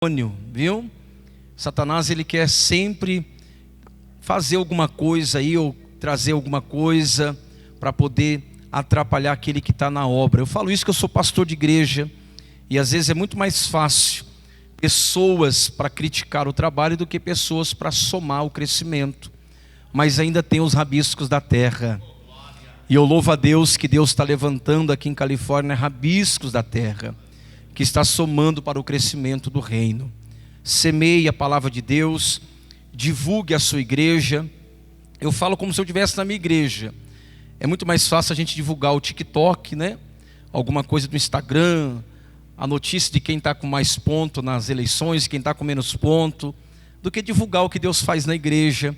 Viu? Satanás, ele quer sempre fazer alguma coisa aí, ou trazer alguma coisa para poder atrapalhar aquele que está na obra. Eu falo isso que eu sou pastor de igreja, e às vezes é muito mais fácil pessoas para criticar o trabalho do que pessoas para somar o crescimento. Mas ainda tem os rabiscos da terra, e eu louvo a Deus que Deus está levantando aqui em Califórnia rabiscos da terra, que está somando para o crescimento do reino. Semeie a palavra de Deus, divulgue a sua igreja. Eu falo como se eu estivesse na minha igreja. É muito mais fácil a gente divulgar o TikTok, né? Alguma coisa do Instagram, a notícia de quem está com mais ponto nas eleições, quem está com menos ponto, do que divulgar o que Deus faz na igreja,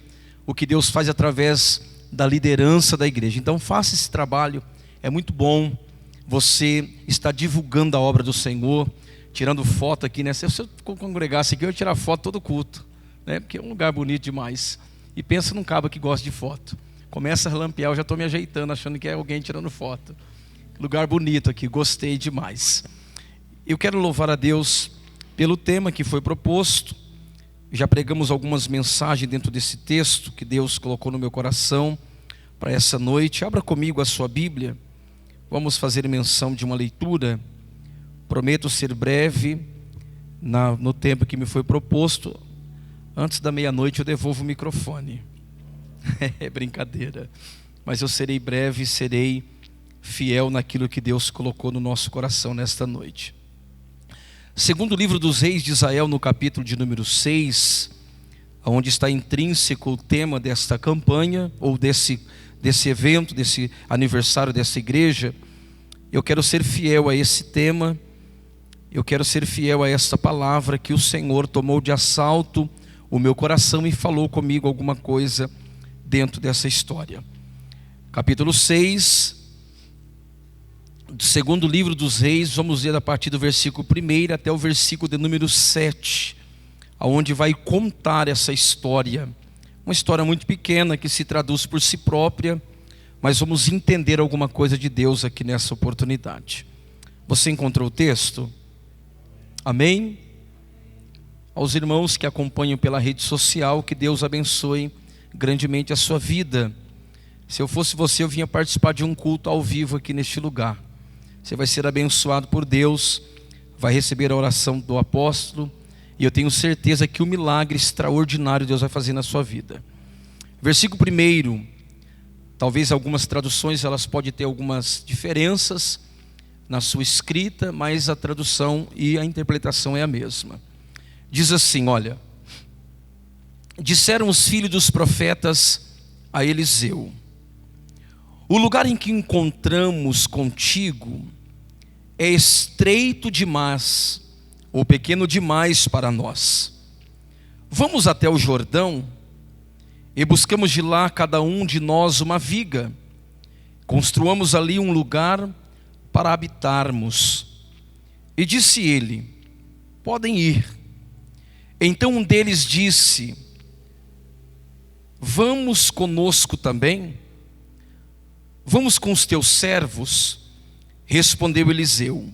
o que Deus faz através da liderança da igreja. Então faça esse trabalho, é muito bom. Você está divulgando a obra do Senhor, tirando foto aqui, né? Se eu congregasse aqui, eu ia tirar foto todo culto, né? Porque é um lugar bonito demais. E pensa num cabo que gosta de foto. Começa a relampear, eu já estou me ajeitando, achando que é alguém tirando foto. Lugar bonito aqui, gostei demais. Eu quero louvar a Deus pelo tema que foi proposto. Já pregamos algumas mensagens dentro desse texto que Deus colocou no meu coração para essa noite. Abra comigo a sua Bíblia. Vamos fazer menção de uma leitura. Prometo ser breve no tempo que me foi proposto. Antes da meia-noite eu devolvo o microfone. É brincadeira. Mas eu serei breve e serei fiel naquilo que Deus colocou no nosso coração nesta noite. Segundo livro dos Reis de Israel, no capítulo de número 6, onde está intrínseco o tema desta campanha, ou desse evento, desse aniversário dessa igreja. Eu quero ser fiel a esse tema, eu quero ser fiel a essa palavra que o Senhor tomou de assalto o meu coração e falou comigo alguma coisa dentro dessa história. Capítulo 6, do segundo livro dos Reis, vamos ler a partir do versículo 1 até o versículo de número 7, onde vai contar essa história. Uma história muito pequena que se traduz por si própria, mas vamos entender alguma coisa de Deus aqui nessa oportunidade. Você encontrou o texto? Amém? Aos irmãos que acompanham pela rede social, que Deus abençoe grandemente a sua vida. Se eu fosse você, eu vinha participar de um culto ao vivo aqui neste lugar. Você vai ser abençoado por Deus, vai receber a oração do apóstolo, e eu tenho certeza que um milagre extraordinário Deus vai fazer na sua vida. Versículo 1, talvez algumas traduções elas podem ter algumas diferenças na sua escrita, mas a tradução e a interpretação é a mesma. Diz assim, olha: disseram os filhos dos profetas a Eliseu: o lugar em que encontramos contigo é estreito demais, ou pequeno demais para nós. Vamos até o Jordão e buscamos de lá cada um de nós uma viga. Construamos ali um lugar para habitarmos. E disse ele: podem ir. Então um deles disse: vamos conosco também? Vamos com os teus servos? Respondeu Eliseu: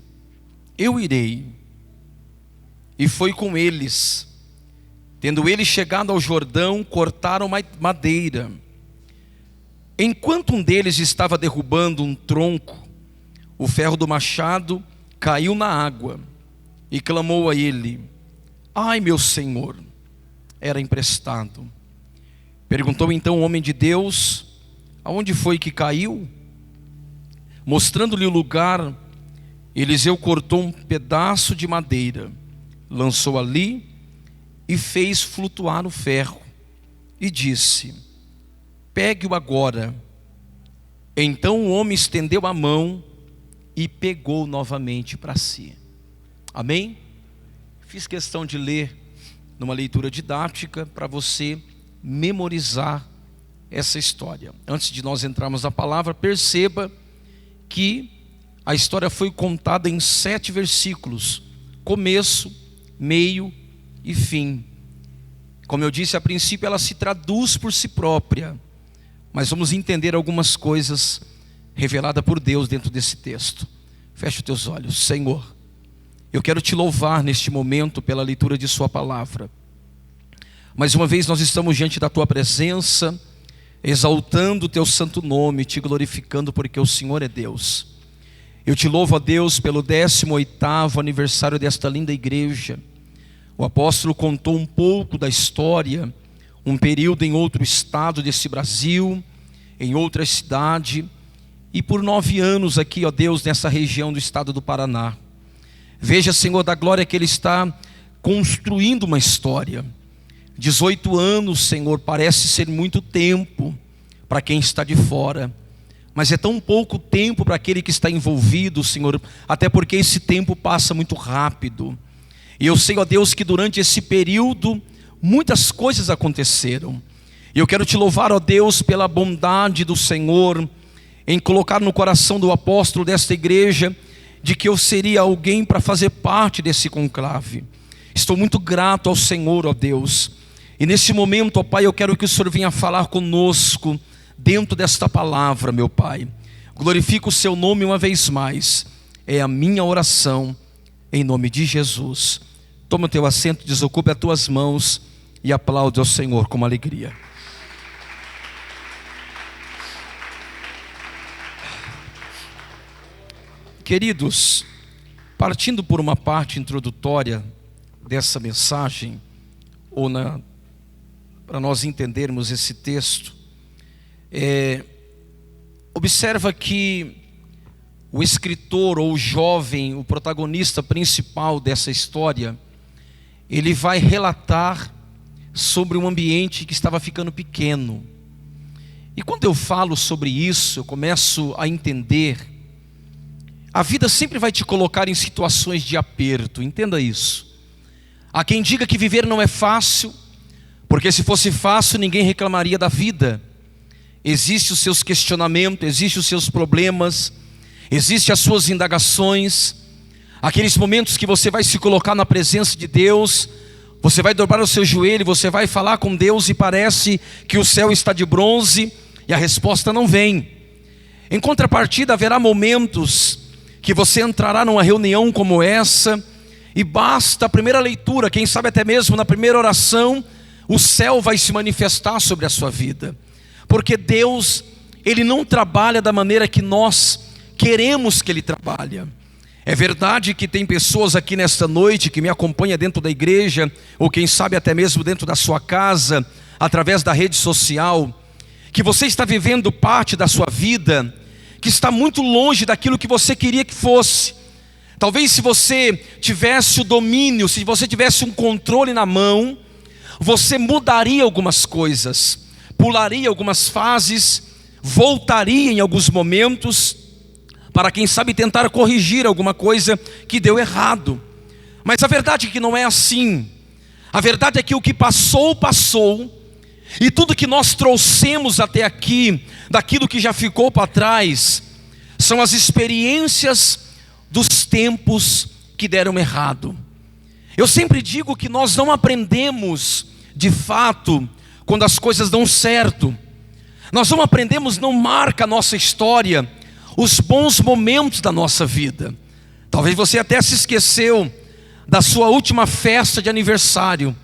eu irei. E foi com eles. Tendo eles chegado ao Jordão, cortaram madeira. Enquanto um deles estava derrubando um tronco, o ferro do machado caiu na água, e clamou a ele: ai, meu senhor! Era emprestado. Perguntou então o homem de Deus: aonde foi que caiu? Mostrando-lhe o lugar, Eliseu cortou um pedaço de madeira, lançou ali e fez flutuar o ferro, e disse: pegue-o agora. Então o homem estendeu a mão e pegou novamente para si. Amém? Fiz questão de ler numa leitura didática para você memorizar essa história. Antes de nós entrarmos na palavra, perceba que a história foi contada em 7 versículos: começo, meio e fim. Como eu disse, a princípio ela se traduz por si própria, mas vamos entender algumas coisas reveladas por Deus dentro desse texto. Feche os teus olhos. Senhor, Eu quero te louvar neste momento pela leitura de sua palavra. Mais uma vez nós estamos diante da tua presença, exaltando o teu santo nome, te glorificando porque o Senhor é Deus. Eu te louvo, a Deus, pelo 18º aniversário desta linda igreja. O apóstolo contou um pouco da história, um período em outro estado desse Brasil, em outra cidade, e por 9 anos aqui, ó Deus, nessa região do estado do Paraná. Veja, Senhor da glória, que Ele está construindo uma história. 18 anos, Senhor, parece ser muito tempo para quem está de fora, mas é tão pouco tempo para aquele que está envolvido, Senhor, até porque esse tempo passa muito rápido. E eu sei, ó Deus, que durante esse período muitas coisas aconteceram. E eu quero te louvar, ó Deus, pela bondade do Senhor em colocar no coração do apóstolo desta igreja de que eu seria alguém para fazer parte desse conclave. Estou muito grato ao Senhor, ó Deus. E nesse momento, ó Pai, eu quero que o Senhor venha falar conosco dentro desta palavra, meu Pai. Glorifico o seu nome uma vez mais. É a minha oração em nome de Jesus. Toma o teu assento, desocupe as tuas mãos e aplaude ao Senhor com alegria. Queridos, partindo por uma parte introdutória dessa mensagem, para nós entendermos esse texto, observa que o escritor ou o jovem, o protagonista principal dessa história, ele vai relatar sobre um ambiente que estava ficando pequeno. E quando eu falo sobre isso, eu começo a entender, a vida sempre vai te colocar em situações de aperto, entenda isso. Há quem diga que viver não é fácil, porque se fosse fácil ninguém reclamaria da vida. Existem os seus questionamentos, existem os seus problemas, existem as suas indagações, aqueles momentos que você vai se colocar na presença de Deus, você vai dobrar o seu joelho, você vai falar com Deus e parece que o céu está de bronze e a resposta não vem. Em contrapartida, haverá momentos que você entrará numa reunião como essa e basta a primeira leitura, quem sabe até mesmo na primeira oração, o céu vai se manifestar sobre a sua vida. Porque Deus, Ele não trabalha da maneira que nós queremos que Ele trabalhe. É verdade que tem pessoas aqui nesta noite que me acompanham dentro da igreja, ou quem sabe até mesmo dentro da sua casa, através da rede social, que você está vivendo parte da sua vida que está muito longe daquilo que você queria que fosse. Talvez se você tivesse o domínio, se você tivesse um controle na mão, você mudaria algumas coisas, pularia algumas fases, voltaria em alguns momentos, para quem sabe tentar corrigir alguma coisa que deu errado. Mas a verdade é que não é assim. A verdade é que o que passou, passou. E tudo que nós trouxemos até aqui, daquilo que já ficou para trás, são as experiências dos tempos que deram errado. Eu sempre digo que nós não aprendemos de fato quando as coisas dão certo. Nós não aprendemos, não marca a nossa história os bons momentos da nossa vida. Talvez você até se esqueceu da sua última festa de aniversário,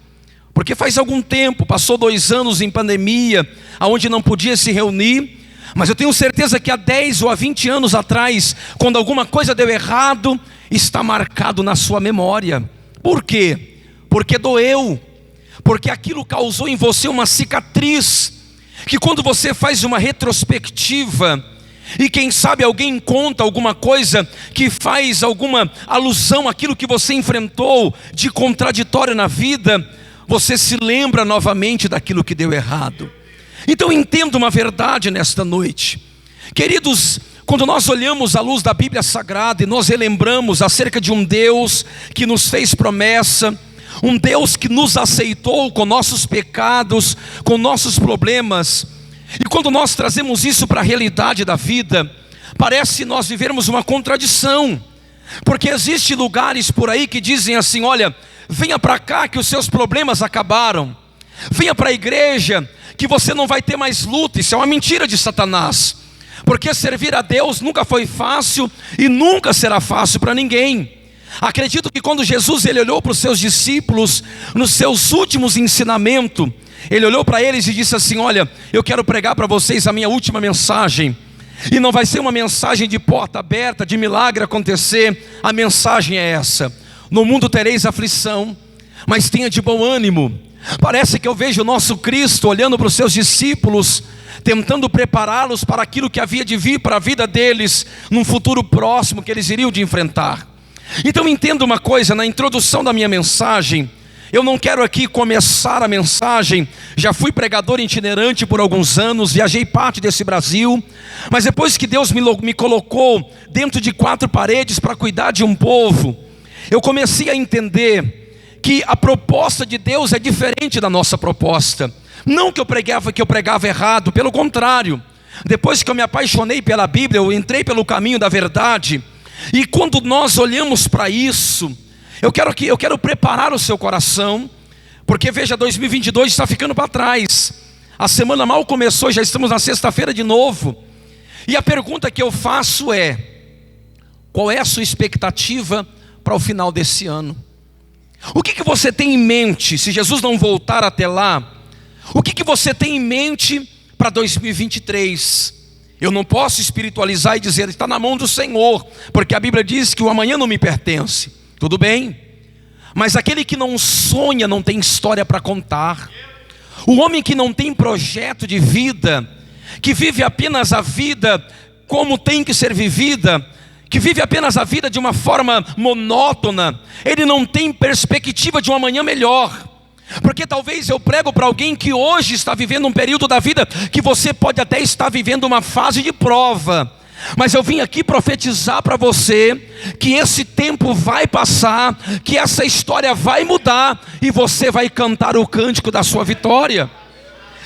porque faz algum tempo, passou 2 anos em pandemia, onde não podia se reunir. Mas eu tenho certeza que há 10 ou há 20 anos atrás, quando alguma coisa deu errado, está marcado na sua memória. Por quê? Porque doeu, porque aquilo causou em você uma cicatriz, que quando você faz uma retrospectiva, e quem sabe alguém conta alguma coisa que faz alguma alusão àquilo que você enfrentou de contraditório na vida, você se lembra novamente daquilo que deu errado. Então entenda uma verdade nesta noite, queridos. Quando nós olhamos à luz da Bíblia Sagrada e nós relembramos acerca de um Deus que nos fez promessa, um Deus que nos aceitou com nossos pecados, com nossos problemas, e quando nós trazemos isso para a realidade da vida, parece nós vivermos uma contradição, porque existem lugares por aí que dizem assim: olha, venha para cá que os seus problemas acabaram, venha para a igreja que você não vai ter mais luta. Isso é uma mentira de Satanás, porque servir a Deus nunca foi fácil e nunca será fácil para ninguém. Acredito que quando Jesus ele olhou para os seus discípulos, nos seus últimos ensinamentos, ele olhou para eles e disse assim: olha, eu quero pregar para vocês a minha última mensagem. E não vai ser uma mensagem de porta aberta, de milagre acontecer. A mensagem é essa: no mundo tereis aflição, mas tenha de bom ânimo. Parece que eu vejo o nosso Cristo olhando para os seus discípulos, tentando prepará-los para aquilo que havia de vir para a vida deles, num futuro próximo que eles iriam de enfrentar. Então entenda uma coisa, na introdução da minha mensagem, eu não quero aqui começar a mensagem. Já fui pregador itinerante por alguns anos, viajei parte desse Brasil, mas depois que Deus me colocou dentro de 4 paredes para cuidar de um povo, eu comecei a entender que a proposta de Deus é diferente da nossa proposta. Não que eu pregava errado, pelo contrário. Depois que eu me apaixonei pela Bíblia, eu entrei pelo caminho da verdade. E quando nós olhamos para isso, eu quero preparar o seu coração, porque veja, 2022 está ficando para trás. A semana mal começou, já estamos na sexta-feira de novo. E a pergunta que eu faço é: qual é a sua expectativa para o final desse ano? O que você tem em mente, se Jesus não voltar até lá? O que você tem em mente para 2023? Eu não posso espiritualizar e dizer, está na mão do Senhor, porque a Bíblia diz que o amanhã não me pertence. Tudo bem, mas aquele que não sonha não tem história para contar. O homem que não tem projeto de vida, que vive apenas a vida como tem que ser vivida, que vive apenas a vida de uma forma monótona, ele não tem perspectiva de um amanhã melhor. Porque talvez eu prego para alguém que hoje está vivendo um período da vida que você pode até estar vivendo uma fase de prova, mas eu vim aqui profetizar para você que esse tempo vai passar, que essa história vai mudar e você vai cantar o cântico da sua vitória.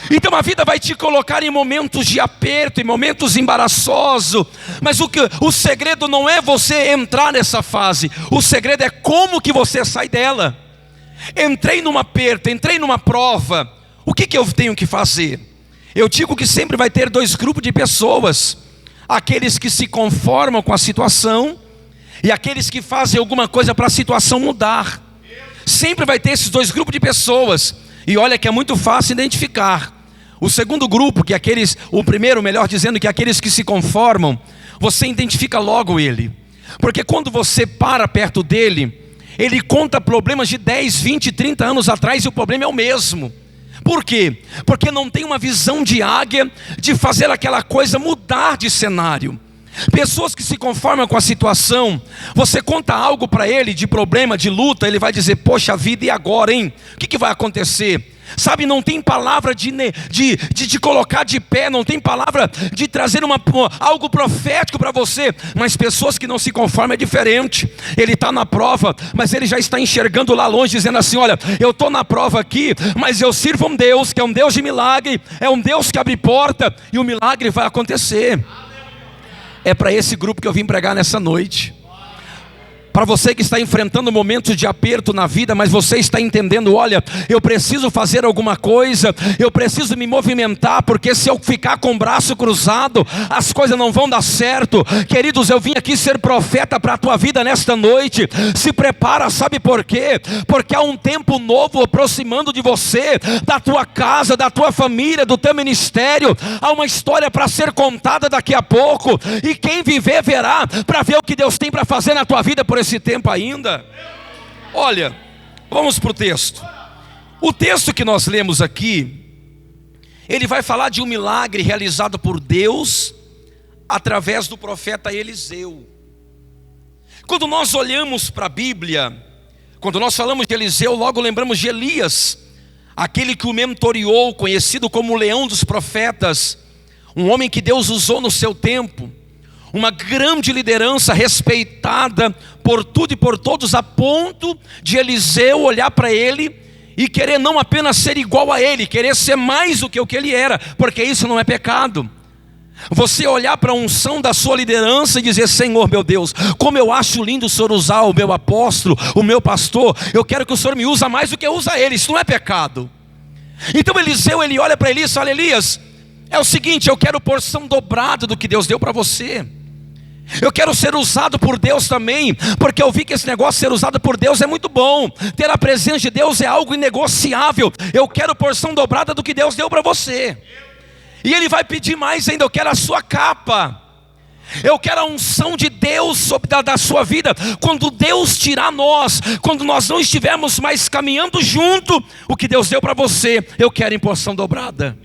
Então a vida vai te colocar em momentos de aperto, em momentos embaraçosos, mas o segredo não é você entrar nessa fase, o segredo é como que você sai dela. Entrei num aperto, entrei numa prova, o que eu tenho que fazer? Eu digo que sempre vai ter 2 grupos de pessoas: aqueles que se conformam com a situação e aqueles que fazem alguma coisa para a situação mudar. Sempre vai ter esses 2 grupos de pessoas. E olha que é muito fácil identificar. O segundo grupo, que é aqueles, o primeiro, melhor dizendo, que é aqueles que se conformam, você identifica logo ele. Porque quando você para perto dele, ele conta problemas de 10, 20, 30 anos atrás e o problema é o mesmo. Por quê? Porque não tem uma visão de águia de fazer aquela coisa mudar de cenário. Pessoas que se conformam com a situação, você conta algo para ele de problema, de luta, ele vai dizer, poxa vida, e agora, hein? O que vai acontecer? Sabe, não tem palavra de colocar de pé, não tem palavra de trazer algo profético para você. Mas pessoas que não se conformam é diferente. Ele está na prova, mas ele já está enxergando lá longe, dizendo assim, olha, eu estou na prova aqui, mas eu sirvo um Deus que é um Deus de milagre, é um Deus que abre porta, e o milagre vai acontecer. É para esse grupo que eu vim pregar nessa noite. Para você que está enfrentando momentos de aperto na vida, mas você está entendendo, olha, eu preciso fazer alguma coisa, eu preciso me movimentar, porque se eu ficar com o braço cruzado, as coisas não vão dar certo. Queridos, eu vim aqui ser profeta para a tua vida nesta noite. Se prepara, sabe por quê? Porque há um tempo novo aproximando de você, da tua casa, da tua família, do teu ministério. Há uma história para ser contada daqui a pouco, e quem viver verá, para ver o que Deus tem para fazer na tua vida por esse tempo ainda. Olha, vamos para o texto. O texto que nós lemos aqui, ele vai falar de um milagre realizado por Deus através do profeta Eliseu. Quando nós olhamos para a Bíblia, quando nós falamos de Eliseu, logo lembramos de Elias, aquele que o mentoreou, conhecido como o leão dos profetas, um homem que Deus usou no seu tempo, uma grande liderança respeitada por tudo e por todos, a ponto de Eliseu olhar para ele e querer não apenas ser igual a ele, querer ser mais do que o que ele era, porque isso não é pecado. Você olhar para a unção da sua liderança e dizer, Senhor meu Deus, como eu acho lindo o Senhor usar o meu apóstolo, o meu pastor, eu quero que o Senhor me use mais do que usa ele, isso não é pecado. Então Eliseu, ele olha para Elias e fala, Elias, é o seguinte, eu quero porção dobrada do que Deus deu para você. Eu quero ser usado por Deus também, porque eu vi que esse negócio de ser usado por Deus é muito bom. Ter a presença de Deus é algo inegociável. Eu quero porção dobrada do que Deus deu para você. E Ele vai pedir mais ainda. Eu quero a sua capa. Eu quero a unção de Deus sobre da sua vida. Quando Deus tirar nós, quando nós não estivermos mais caminhando junto, o que Deus deu para você, eu quero em porção dobrada.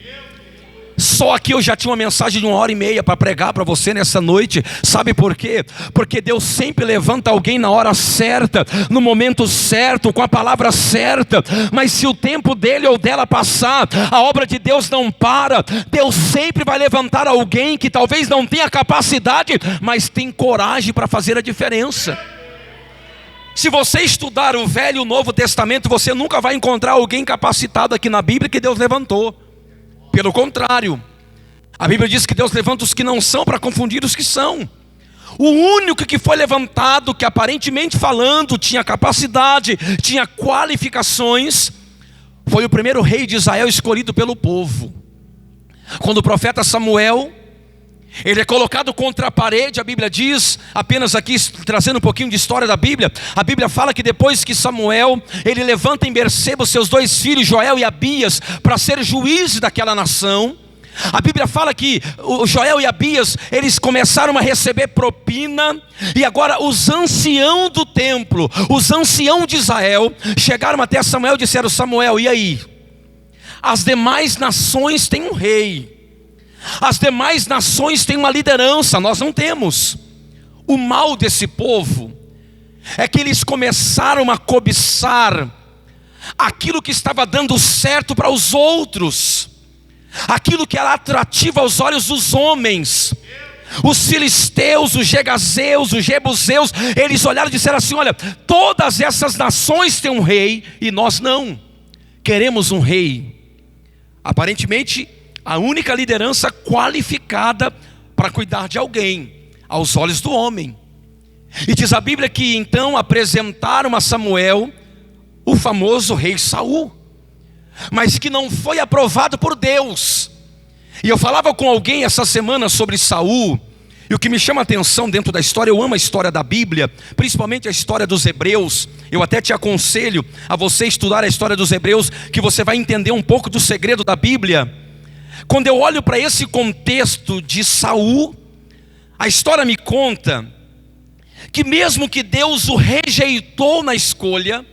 Só aqui eu já tinha uma mensagem de 1h30 para pregar para você nessa noite. Sabe por quê? Porque Deus sempre levanta alguém na hora certa, no momento certo, com a palavra certa. Mas se o tempo dele ou dela passar, a obra de Deus não para. Deus sempre vai levantar alguém que talvez não tenha capacidade, mas tem coragem para fazer a diferença. Se você estudar o Velho e o Novo Testamento, você nunca vai encontrar alguém capacitado aqui na Bíblia que Deus levantou. Pelo contrário, a Bíblia diz que Deus levanta os que não são para confundir os que são. O único que foi levantado, que aparentemente falando tinha capacidade, tinha qualificações, foi o primeiro rei de Israel escolhido pelo povo. Quando o profeta Samuel, ele é colocado contra a parede, a Bíblia diz, apenas aqui trazendo um pouquinho de história da Bíblia, a Bíblia fala que depois que Samuel, ele levanta em Berseba os seus 2 filhos, Joel e Abias, para ser juízes daquela nação. A Bíblia fala que o Joel e Abias, eles começaram a receber propina, e agora os anciãos do templo, os anciãos de Israel, chegaram até Samuel e disseram: Samuel, e aí? As demais nações têm um rei, as demais nações têm uma liderança, nós não temos. O mal desse povo é que eles começaram a cobiçar aquilo que estava dando certo para os outros, aquilo que era atrativo aos olhos dos homens. Os filisteus, os gegazeus, os jebuseus, eles olharam e disseram assim: olha, todas essas nações têm um rei e nós não. Queremos um rei. Aparentemente a única liderança qualificada para cuidar de alguém, aos olhos do homem. E diz a Bíblia que então apresentaram a Samuel o famoso rei Saul, mas que não foi aprovado por Deus. E eu falava com alguém essa semana sobre Saul, e o que me chama a atenção dentro da história, eu amo a história da Bíblia, principalmente a história dos Hebreus. Eu até te aconselho a você estudar a história dos Hebreus, que você vai entender um pouco do segredo da Bíblia. Quando eu olho para esse contexto de Saul, a história me conta que mesmo que Deus o rejeitou na escolha,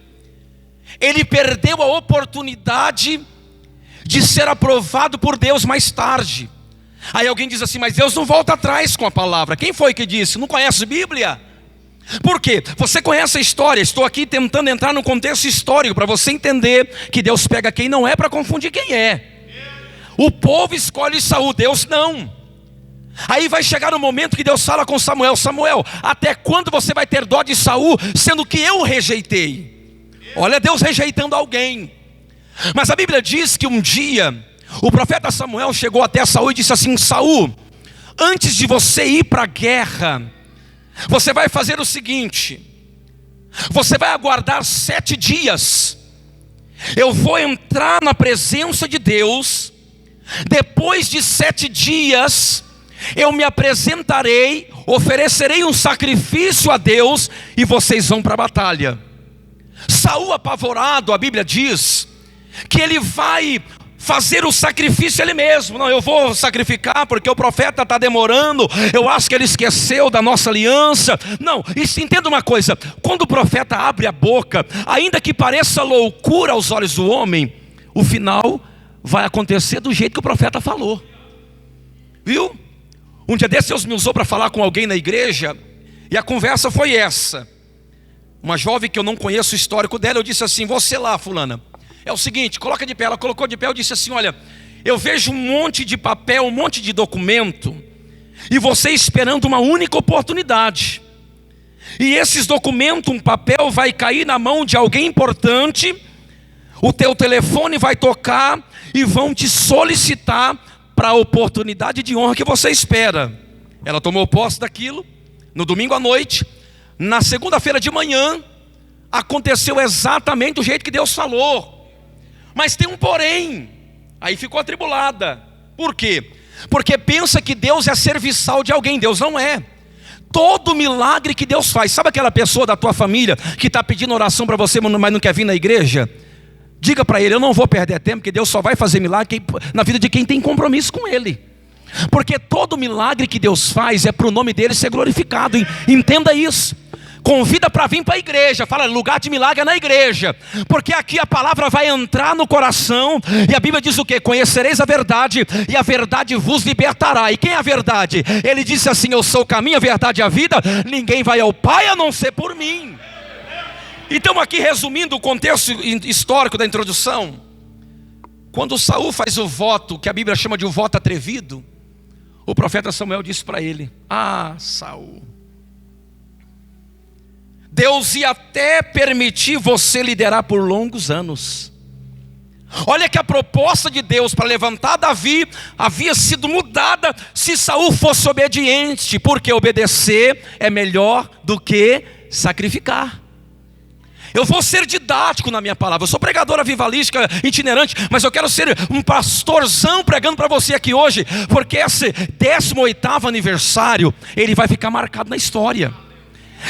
ele perdeu a oportunidade de ser aprovado por Deus mais tarde. Aí alguém diz assim: mas Deus não volta atrás com a palavra. Quem foi que disse? Não conhece a Bíblia? Por quê? Você conhece a história. Estou aqui tentando entrar no contexto histórico para você entender que Deus pega quem não é para confundir quem é. O povo escolhe Saul, Deus não. Aí vai chegar o momento que Deus fala com Samuel: Samuel, até quando você vai ter dó de Saul, sendo que eu o rejeitei? Olha Deus rejeitando alguém. Mas a Bíblia diz que um dia o profeta Samuel chegou até Saul e disse assim: Saul, antes de você ir para a guerra, você vai fazer o seguinte: você vai aguardar 7 dias. Eu vou entrar na presença de Deus. Depois de 7 dias, eu me apresentarei, oferecerei um sacrifício a Deus, e vocês vão para a batalha. Saul, apavorado, a Bíblia diz que ele vai fazer o sacrifício ele mesmo. Não, eu vou sacrificar porque o profeta está demorando, eu acho que ele esqueceu da nossa aliança. Não, entenda uma coisa: quando o profeta abre a boca, ainda que pareça loucura aos olhos do homem, o final vai acontecer do jeito que o profeta falou. Viu? Um dia desses Deus me usou para falar com alguém na igreja, e a conversa foi essa. Uma jovem que eu não conheço o histórico dela, eu disse assim: você lá, fulana, é o seguinte, coloca de pé. Ela colocou de pé, eu disse assim: olha, eu vejo um monte de papel, um monte de documento, e você esperando uma única oportunidade. E esses documentos, um papel vai cair na mão de alguém importante, o teu telefone vai tocar e vão te solicitar para a oportunidade de honra que você espera. Ela tomou posse daquilo no domingo à noite. Na segunda-feira de manhã aconteceu exatamente do jeito que Deus falou. Mas tem um porém. Aí ficou atribulada. Por quê? Porque pensa que Deus é serviçal de alguém. Deus não é. Todo milagre que Deus faz. Sabe aquela pessoa da tua família que está pedindo oração para você, mas não quer vir na igreja? Diga para ele: eu não vou perder tempo, porque Deus só vai fazer milagre na vida de quem tem compromisso com Ele. Porque todo milagre que Deus faz é para o nome dele ser glorificado. Entenda isso. Convida para vir para a igreja. Fala: lugar de milagre é na igreja. Porque aqui a palavra vai entrar no coração. E a Bíblia diz o quê? Conhecereis a verdade, e a verdade vos libertará. E quem é a verdade? Ele disse assim: eu sou o caminho, a verdade e a vida. Ninguém vai ao Pai a não ser por mim. Então, aqui resumindo o contexto histórico da introdução, quando Saul faz o voto, que a Bíblia chama de um voto atrevido, o profeta Samuel disse para ele: ah, Saul, Deus ia até permitir você liderar por longos anos. Olha que a proposta de Deus para levantar Davi havia sido mudada se Saul fosse obediente, porque obedecer é melhor do que sacrificar. Eu vou ser didático na minha palavra. Eu sou pregador avivalística itinerante, mas eu quero ser um pastorzão pregando para você aqui hoje, porque esse 18º aniversário, ele vai ficar marcado na história.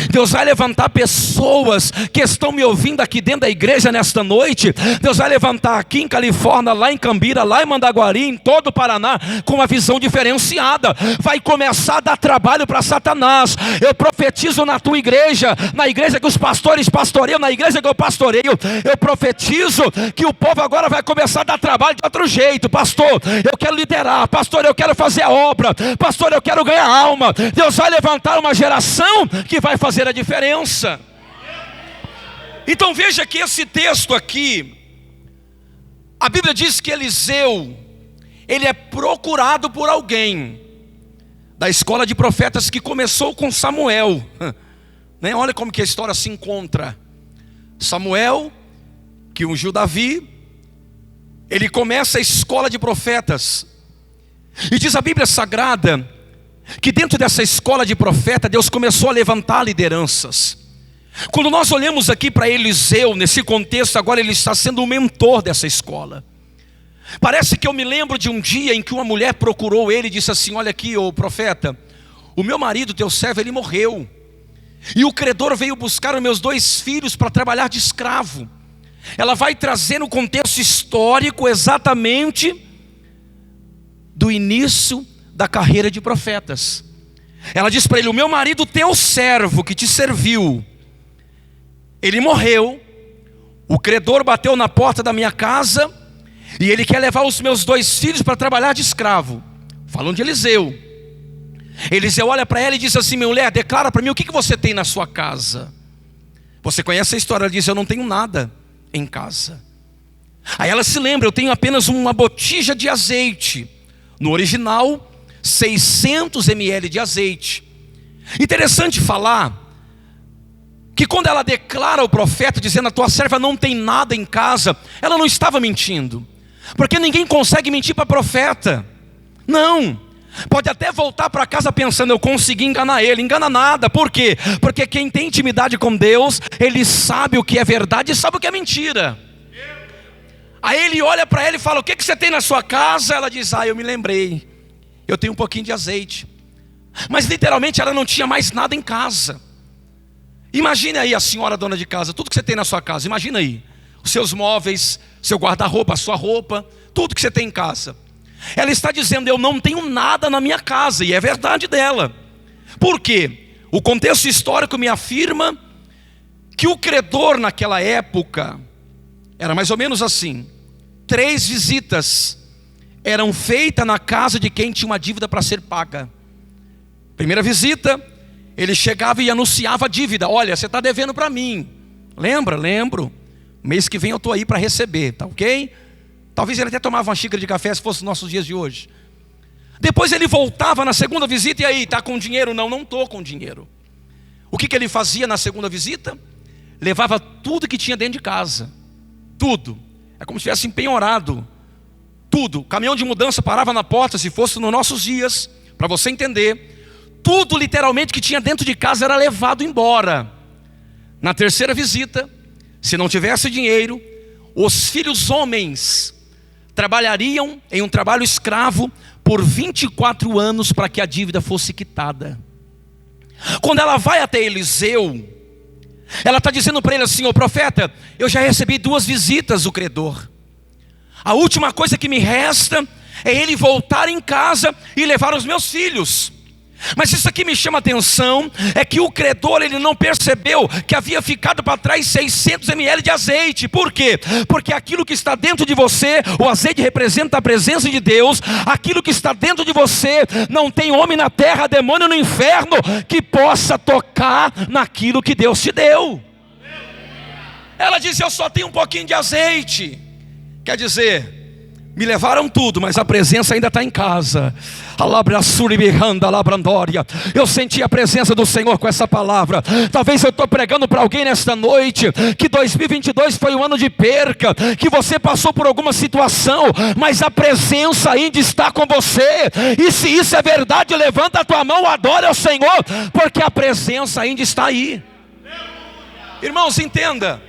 Deus vai levantar pessoas que estão me ouvindo aqui dentro da igreja nesta noite. Deus vai levantar aqui em Califórnia, lá em Cambira, lá em Mandaguari, em todo o Paraná, com uma visão diferenciada. Vai começar a dar trabalho para Satanás. Eu profetizo na tua igreja, na igreja que os pastores pastoreiam, na igreja que eu pastoreio, eu profetizo que o povo agora vai começar a dar trabalho de outro jeito. Pastor, eu quero liderar. Pastor, eu quero fazer a obra. Pastor, eu quero ganhar alma. Deus vai levantar uma geração que vai fazer a diferença. Então veja que esse texto aqui, a Bíblia diz que Eliseu, ele é procurado por alguém da escola de profetas que começou com Samuel, né? Olha como que a história se encontra. Samuel, que ungiu Davi, ele começa a escola de profetas, e diz a Bíblia Sagrada que dentro dessa escola de profeta, Deus começou a levantar lideranças. Quando nós olhamos aqui para Eliseu, nesse contexto, agora ele está sendo o mentor dessa escola. Parece que eu me lembro de um dia em que uma mulher procurou ele e disse assim: olha aqui, ô profeta, o meu marido, teu servo, ele morreu, e o credor veio buscar os meus 2 filhos para trabalhar de escravo. Ela vai trazer no contexto histórico exatamente do início da carreira de profetas. Ela diz para ele: o meu marido, teu servo que te serviu, ele morreu, o credor bateu na porta da minha casa, e ele quer levar os meus 2 filhos para trabalhar de escravo. Falando de Eliseu. Eliseu olha para ela e diz assim: mulher, declara para mim o que você tem na sua casa. Você conhece a história? Ela diz: eu não tenho nada em casa. Aí ela se lembra: eu tenho apenas uma botija de azeite. No original, 600 ml de azeite. Interessante falar que quando ela declara ao profeta dizendo: a tua serva não tem nada em casa, ela não estava mentindo, porque ninguém consegue mentir para profeta. Não, pode até voltar para casa pensando: eu consegui enganar ele. Engana nada. Por quê? Porque quem tem intimidade com Deus, ele sabe o que é verdade e sabe o que é mentira. Aí ele olha para ela e fala: o que você tem na sua casa? Ela diz: eu me lembrei, eu tenho um pouquinho de azeite. Mas literalmente ela não tinha mais nada em casa. Imagine aí a senhora dona de casa, tudo que você tem na sua casa. Imagina aí, os seus móveis, seu guarda-roupa, a sua roupa, tudo que você tem em casa. Ela está dizendo: eu não tenho nada na minha casa. E é verdade dela. Por quê? O contexto histórico me afirma que o credor naquela época era mais ou menos assim: 3 visitas eram feitas na casa de quem tinha uma dívida para ser paga. Primeira visita, ele chegava e anunciava a dívida: olha, você está devendo para mim. Lembro. Mês que vem eu estou aí para receber, tá ok? Talvez ele até tomava uma xícara de café se fosse nos nossos dias de hoje. Depois ele voltava na segunda visita: e aí, está com dinheiro? Não estou com dinheiro. O que ele fazia na segunda visita? Levava tudo que tinha dentro de casa. Tudo. É como se tivesse empenhorado tudo. O caminhão de mudança parava na porta, se fosse nos nossos dias, para você entender. Tudo literalmente que tinha dentro de casa era levado embora. Na terceira visita, se não tivesse dinheiro, os filhos homens trabalhariam em um trabalho escravo por 24 anos para que a dívida fosse quitada. Quando ela vai até Eliseu, ela está dizendo para ele assim: ô profeta, eu já recebi 2 visitas do credor. A última coisa que me resta é ele voltar em casa e levar os meus filhos. Mas isso aqui me chama a atenção, é que o credor, ele não percebeu que havia ficado para trás 600 ml de azeite. Por quê? Porque aquilo que está dentro de você, o azeite representa a presença de Deus. Aquilo que está dentro de você, não tem homem na terra, demônio no inferno, que possa tocar naquilo que Deus te deu. Ela disse: eu só tenho um pouquinho de azeite. Quer dizer, me levaram tudo, mas a presença ainda está em casa. Eu senti a presença do Senhor com essa palavra. Talvez eu estou pregando para alguém nesta noite que 2022 foi um ano de perca, que você passou por alguma situação, mas a presença ainda está com você. E se isso é verdade, levanta a tua mão, adora ao Senhor, porque a presença ainda está aí. Irmãos, entenda,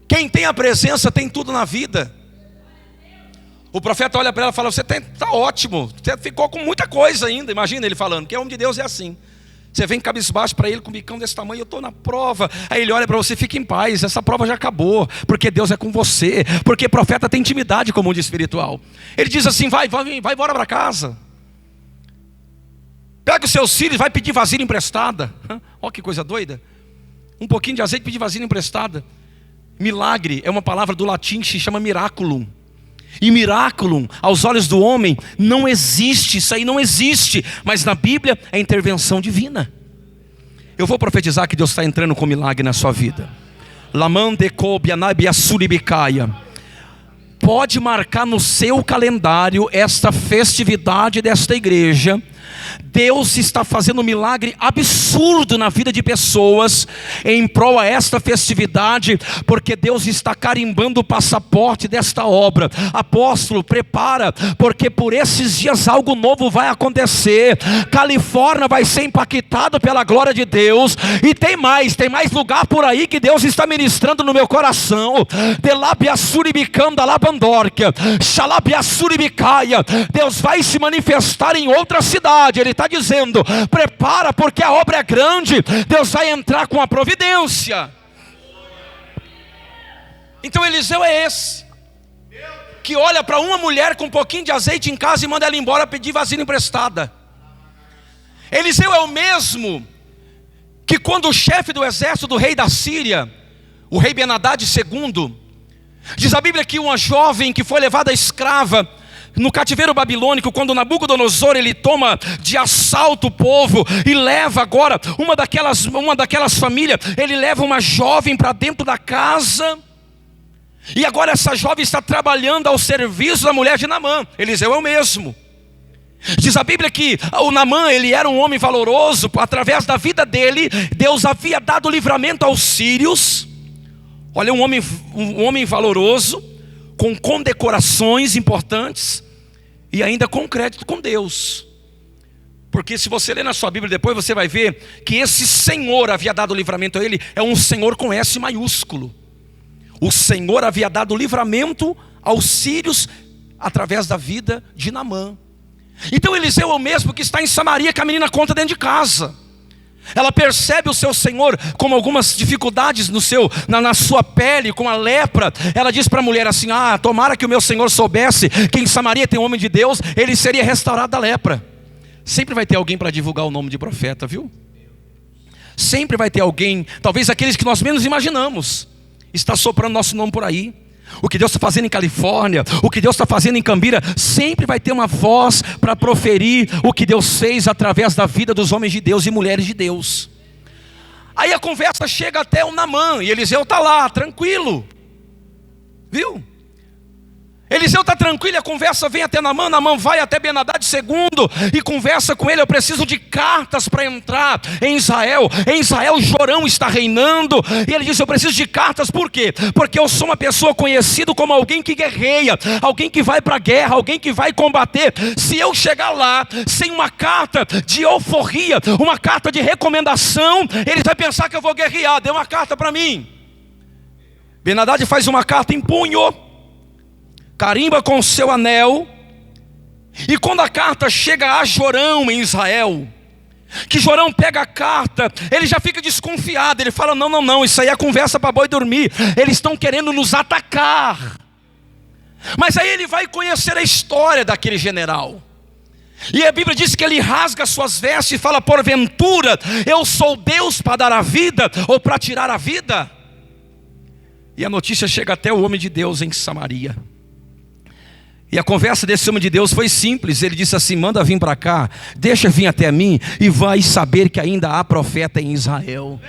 quem tem a presença tem tudo na vida. O profeta olha para ela e fala: você está ótimo, você ficou com muita coisa ainda. Imagina ele falando, que o homem de Deus é assim. Você vem cabisbaixo para ele com um bicão desse tamanho: eu estou na prova. Aí ele olha para você: fica em paz, essa prova já acabou, porque Deus é com você. Porque profeta tem intimidade com o mundo espiritual. Ele diz assim: vai embora para casa. Pega os seus filhos, vai pedir vasilha emprestada. Olha que coisa doida. Um pouquinho de azeite, pedir vasilha emprestada. Milagre é uma palavra do latim que se chama miraculum. E miraculum, aos olhos do homem, não existe, isso aí não existe. Mas na Bíblia é intervenção divina. Eu vou profetizar que Deus está entrando com milagre na sua vida. Pode marcar no seu calendário esta festividade desta igreja. Deus está fazendo um milagre absurdo na vida de pessoas em prol a esta festividade, porque Deus está carimbando o passaporte desta obra. Apóstolo, prepara, porque por esses dias algo novo vai acontecer. Califórnia vai ser impactado pela glória de Deus. E tem mais lugar por aí que Deus está ministrando no meu coração. Deus vai se manifestar em outra cidade. Ele está dizendo: prepara, porque a obra é grande. Deus vai entrar com a providência. Então Eliseu é esse que olha para uma mulher com um pouquinho de azeite em casa e manda ela embora pedir vasilha emprestada. Eliseu é o mesmo que quando o chefe do exército do rei da Síria, o rei Ben-Hadad II, diz a Bíblia que uma jovem que foi levada escrava no cativeiro babilônico, quando Nabucodonosor ele toma de assalto o povo e leva agora uma daquelas famílias, ele leva uma jovem para dentro da casa, e agora essa jovem está trabalhando ao serviço da mulher de Naamã. Eliseu é o mesmo. Diz a Bíblia que o Naamã, ele era um homem valoroso. Através da vida dele, Deus havia dado livramento aos sírios. Olha, um homem valoroso, com condecorações importantes e ainda com crédito com Deus. Porque se você ler na sua Bíblia depois, você vai ver que esse Senhor havia dado livramento a ele. É um Senhor com S maiúsculo. O Senhor havia dado livramento aos sírios através da vida de Naamã. Então Eliseu é o mesmo que está em Samaria, que a menina conta dentro de casa. Ela percebe o seu Senhor com algumas dificuldades na sua pele, com a lepra. Ela diz para a mulher assim: tomara que o meu Senhor soubesse que em Samaria tem um homem de Deus, ele seria restaurado da lepra. Sempre vai ter alguém para divulgar o nome de profeta, viu? Sempre vai ter alguém, talvez aqueles que nós menos imaginamos, está soprando nosso nome por aí. O que Deus está fazendo em Califórnia, o que Deus está fazendo em Cambira, sempre vai ter uma voz para proferir o que Deus fez através da vida dos homens de Deus e mulheres de Deus. Aí a conversa chega até o Naamã, e Eliseu está lá, tranquilo, viu? Eliseu está tranquilo, a conversa vem até Naamã. Naamã vai até Ben-Hadad II e conversa com ele: eu preciso de cartas para entrar em Israel. Em Israel Jorão está reinando. E ele diz: eu preciso de cartas, por quê? Porque eu sou uma pessoa conhecida como alguém que guerreia, alguém que vai para a guerra, alguém que vai combater. Se eu chegar lá sem uma carta de euforia, uma carta de recomendação, ele vai pensar que eu vou guerrear. Dê uma carta para mim. Ben-Hadad faz uma carta em punho, carimba com o seu anel. E quando a carta chega a Jorão em Israel, que Jorão pega a carta, ele já fica desconfiado, ele fala, não, isso aí é conversa para boi dormir, eles estão querendo nos atacar. Mas aí ele vai conhecer a história daquele general, e a Bíblia diz que ele rasga suas vestes e fala, porventura eu sou Deus para dar a vida, ou para tirar a vida? E a notícia chega até o homem de Deus em Samaria. E a conversa desse homem de Deus foi simples. Ele disse assim, manda vir para cá, deixa vir até mim, e vai saber que ainda há profeta em Israel.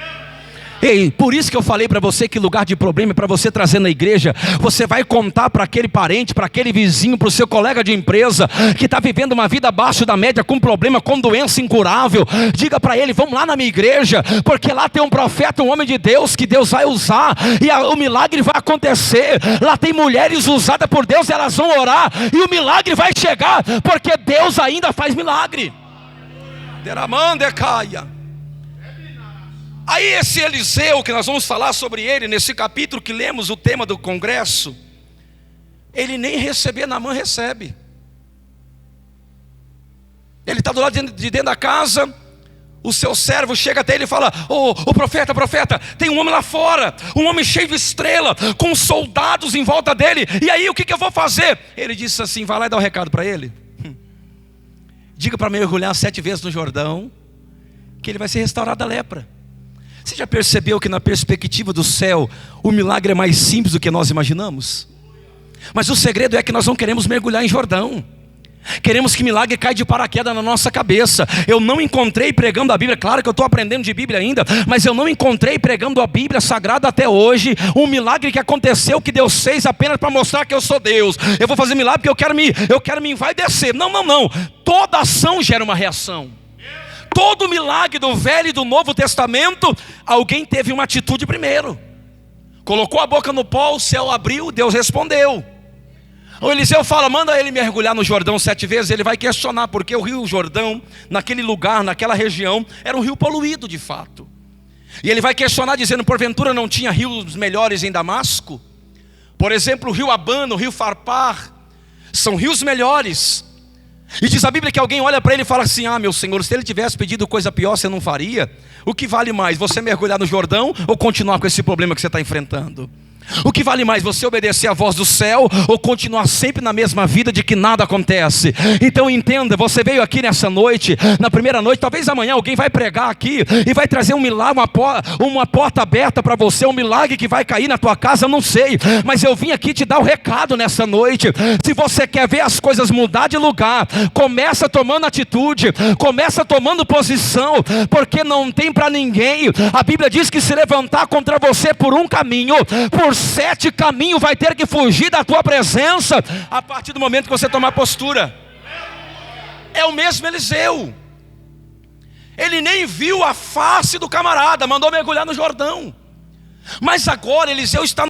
Ei, por isso que eu falei para você que lugar de problema é para você trazer na igreja. Você vai contar para aquele parente, para aquele vizinho, para o seu colega de empresa, que está vivendo uma vida abaixo da média, com problema, com doença incurável. Diga para ele, vamos lá na minha igreja, porque lá tem um profeta, um homem de Deus, que Deus vai usar, e o milagre vai acontecer. Lá tem mulheres usadas por Deus, elas vão orar, e o milagre vai chegar, porque Deus ainda faz milagre. Deramandecaia. Aí esse Eliseu, que nós vamos falar sobre ele nesse capítulo que lemos, o tema do congresso, ele nem receber Naamã recebe. Ele está do lado de dentro da casa, o seu servo chega até ele e fala, ô profeta, tem um homem lá fora, um homem cheio de estrela, com soldados em volta dele, e aí o que eu vou fazer? Ele disse assim, vai lá e dá um recado para ele, diga para mergulhar 7 vezes no Jordão, que ele vai ser restaurado da lepra. Você já percebeu que na perspectiva do céu, o milagre é mais simples do que nós imaginamos? Mas o segredo é que nós não queremos mergulhar em Jordão. Queremos que milagre caia de paraquedas na nossa cabeça. Eu não encontrei pregando a Bíblia, claro que eu estou aprendendo de Bíblia ainda, mas eu não encontrei pregando a Bíblia Sagrada até hoje um milagre que aconteceu, que Deus fez apenas para mostrar que eu sou Deus. Eu vou fazer milagre porque eu quero me envaidecer. Não. Toda ação gera uma reação. Todo milagre do Velho e do Novo Testamento, alguém teve uma atitude primeiro. Colocou a boca no pó, o céu abriu, Deus respondeu. O Eliseu fala, manda ele mergulhar no Jordão 7 vezes. Ele vai questionar, porque o rio Jordão, naquele lugar, naquela região, era um rio poluído de fato. E ele vai questionar dizendo, porventura não tinha rios melhores em Damasco? Por exemplo, o rio Abana, o rio Farpar, são rios melhores. E diz a Bíblia que alguém olha para ele e fala assim, meu Senhor, se ele tivesse pedido coisa pior, você não faria? O que vale mais, você mergulhar no Jordão ou continuar com esse problema que você está enfrentando? O que vale mais, você obedecer à voz do céu ou continuar sempre na mesma vida de que nada acontece? Então entenda, você veio aqui nessa noite, na primeira noite, talvez amanhã alguém vai pregar aqui e vai trazer um milagre, uma porta aberta para você, um milagre que vai cair na tua casa, eu não sei, mas eu vim aqui te dar o recado nessa noite. Se você quer ver as coisas mudar de lugar, começa tomando atitude, começa tomando posição, porque não tem para ninguém. A Bíblia diz que se levantar contra você por um caminho, por 7 caminhos vai ter que fugir da tua presença, a partir do momento que você tomar postura. É o mesmo Eliseu. Ele nem viu a face do camarada, mandou mergulhar no Jordão. Mas agora Eliseu está